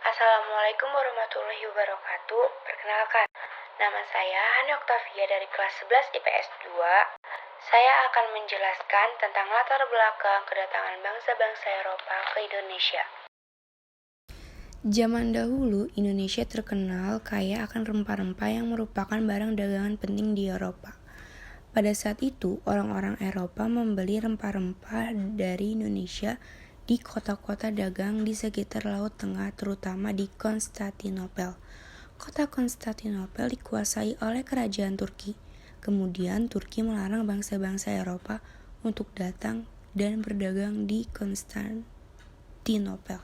Assalamualaikum warahmatullahi wabarakatuh. Perkenalkan, nama saya Hani Oktavia dari kelas 11 IPS 2. Saya akan menjelaskan tentang latar belakang kedatangan bangsa-bangsa Eropa ke Indonesia. Zaman dahulu, Indonesia terkenal kaya akan rempah-rempah yang merupakan barang dagangan penting di Eropa. Pada saat itu, orang-orang Eropa membeli rempah-rempah dari Indonesia di kota-kota dagang di sekitar Laut Tengah, terutama di Konstantinopel. Kota Konstantinopel dikuasai oleh kerajaan Turki. Kemudian, Turki melarang bangsa-bangsa Eropa untuk datang dan berdagang di Konstantinopel.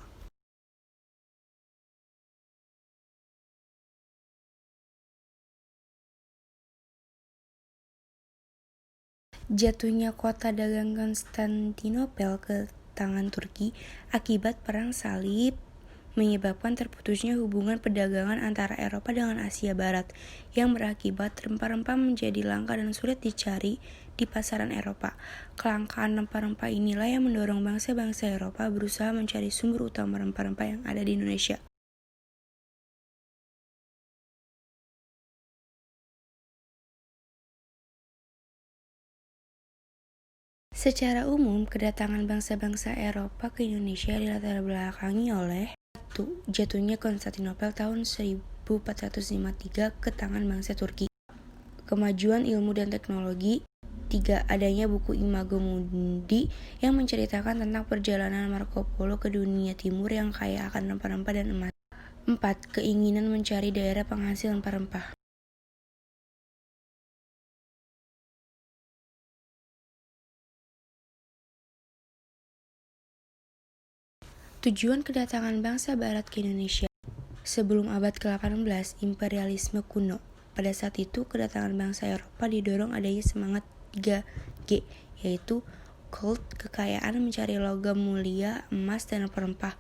Jatuhnya kota dagang Konstantinopel ke tangan Turki akibat Perang Salib menyebabkan terputusnya hubungan perdagangan antara Eropa dengan Asia Barat yang berakibat rempah-rempah menjadi langka dan sulit dicari di pasaran Eropa. Kelangkaan rempah-rempah inilah yang mendorong bangsa-bangsa Eropa berusaha mencari sumber utama rempah-rempah yang ada di Indonesia. Secara umum, kedatangan bangsa-bangsa Eropa ke Indonesia dilatar belakangi oleh 1. Jatuhnya Konstantinopel tahun 1453 ke tangan bangsa Turki. Kemajuan ilmu dan teknologi. 3. Adanya buku Imago Mundi yang menceritakan tentang perjalanan Marco Polo ke dunia timur yang kaya akan rempah-rempah dan emas. 4. Keinginan mencari daerah penghasil rempah-rempah. Tujuan kedatangan bangsa Barat ke Indonesia. Sebelum abad ke-18, imperialisme kuno. Pada saat itu, kedatangan bangsa Eropa didorong adanya semangat 3G, yaitu gold, kekayaan mencari logam mulia, emas, dan rempah.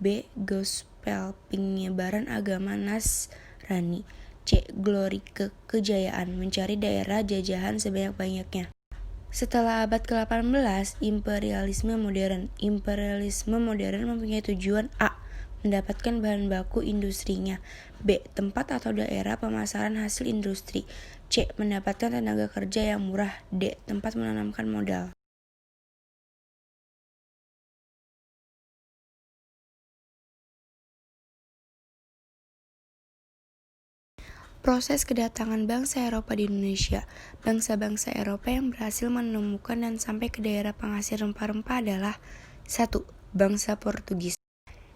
B. Gospel, penyebaran agama Nasrani. C. Glory, kejayaan, mencari daerah jajahan sebanyak-banyaknya. Setelah abad ke-18, imperialisme modern. Imperialisme modern mempunyai tujuan A. Mendapatkan bahan baku industrinya. B. Tempat atau daerah pemasaran hasil industri. C. Mendapatkan tenaga kerja yang murah. D. Tempat menanamkan modal. Proses kedatangan bangsa Eropa di Indonesia. Bangsa-bangsa Eropa yang berhasil menemukan dan sampai ke daerah penghasil rempah-rempah adalah 1. Bangsa Portugis.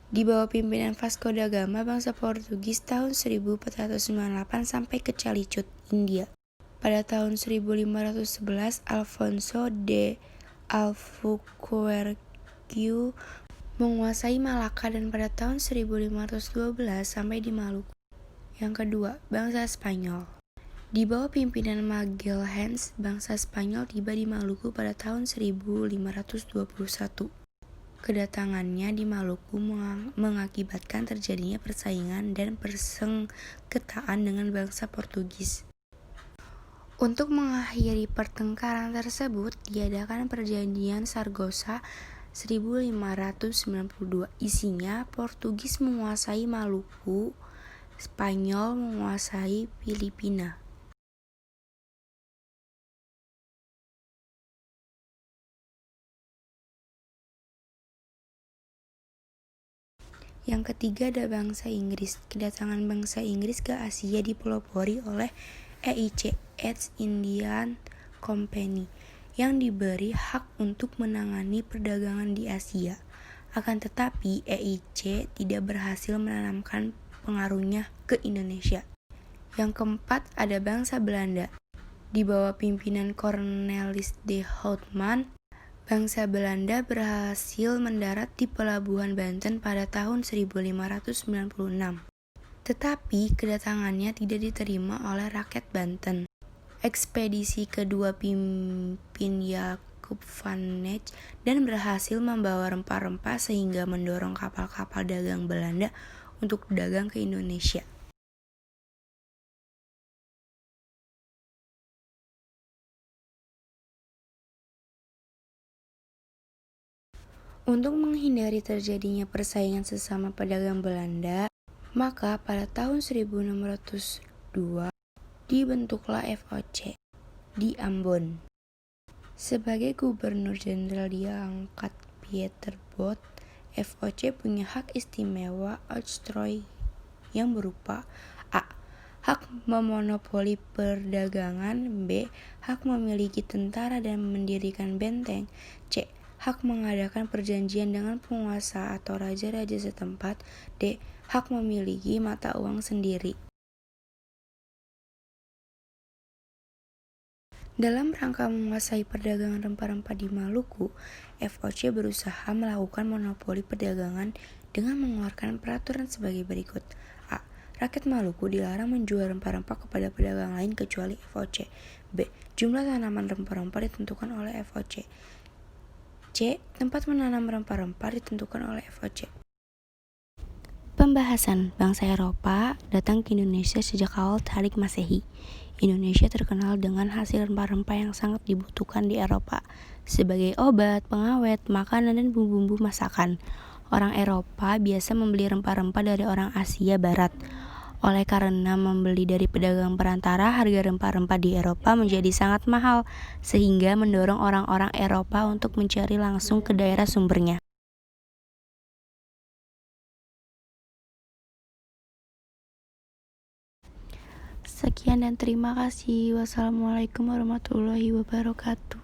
Di bawah pimpinan Vasco da Gama, bangsa Portugis tahun 1498 sampai ke Calicut, India. Pada tahun 1511, Alfonso de Albuquerque menguasai Malaka dan pada tahun 1512 sampai di Maluku. Yang kedua, bangsa Spanyol. Di bawah pimpinan Magalhães, bangsa Spanyol tiba di Maluku pada tahun 1521. Kedatangannya di Maluku mengakibatkan terjadinya persaingan dan persengketaan dengan bangsa Portugis. Untuk mengakhiri pertengkaran tersebut, diadakan Perjanjian Saragossa 1592. Isinya, Portugis menguasai Maluku, Spanyol menguasai Filipina. Yang ketiga ada bangsa Inggris. Kedatangan bangsa Inggris ke Asia dipelopori oleh EIC, East Indian Company, yang diberi hak untuk menangani perdagangan di Asia. Akan tetapi, EIC tidak berhasil menanamkan pengaruhnya ke Indonesia. Yang keempat ada bangsa Belanda. Di bawah pimpinan Cornelis de Houtman, bangsa Belanda berhasil mendarat di pelabuhan Banten pada tahun 1596. Tetapi kedatangannya tidak diterima oleh rakyat Banten. Ekspedisi kedua pimpin Jacob van Ness dan berhasil membawa rempah-rempah sehingga mendorong kapal-kapal dagang Belanda untuk dagang ke Indonesia. Untuk menghindari terjadinya persaingan sesama pedagang Belanda, maka pada tahun 1602 dibentuklah FOC di Ambon. Sebagai gubernur jenderal diangkat Pieter Both, FOC punya hak istimewa octroi yang berupa A. Hak memonopoli perdagangan, B. Hak memiliki tentara dan mendirikan benteng, C. Hak mengadakan perjanjian dengan penguasa atau raja-raja setempat, D. Hak memiliki mata uang sendiri. Dalam rangka menguasai perdagangan rempah-rempah di Maluku, FOC berusaha melakukan monopoli perdagangan dengan mengeluarkan peraturan sebagai berikut. A. Rakyat Maluku dilarang menjual rempah-rempah kepada pedagang lain kecuali FOC. B. Jumlah tanaman rempah-rempah ditentukan oleh FOC. C. Tempat menanam rempah-rempah ditentukan oleh FOC. Pembahasan bangsa Eropa datang ke Indonesia sejak awal Tarik Masehi. Indonesia terkenal dengan hasil rempah-rempah yang sangat dibutuhkan di Eropa sebagai obat, pengawet, makanan, dan bumbu-bumbu masakan. Orang Eropa biasa membeli rempah-rempah dari orang Asia Barat. Oleh karena membeli dari pedagang perantara, harga rempah-rempah di Eropa menjadi sangat mahal, sehingga mendorong orang-orang Eropa untuk mencari langsung ke daerah sumbernya. Sekian dan terima kasih. Wassalamualaikum warahmatullahi wabarakatuh.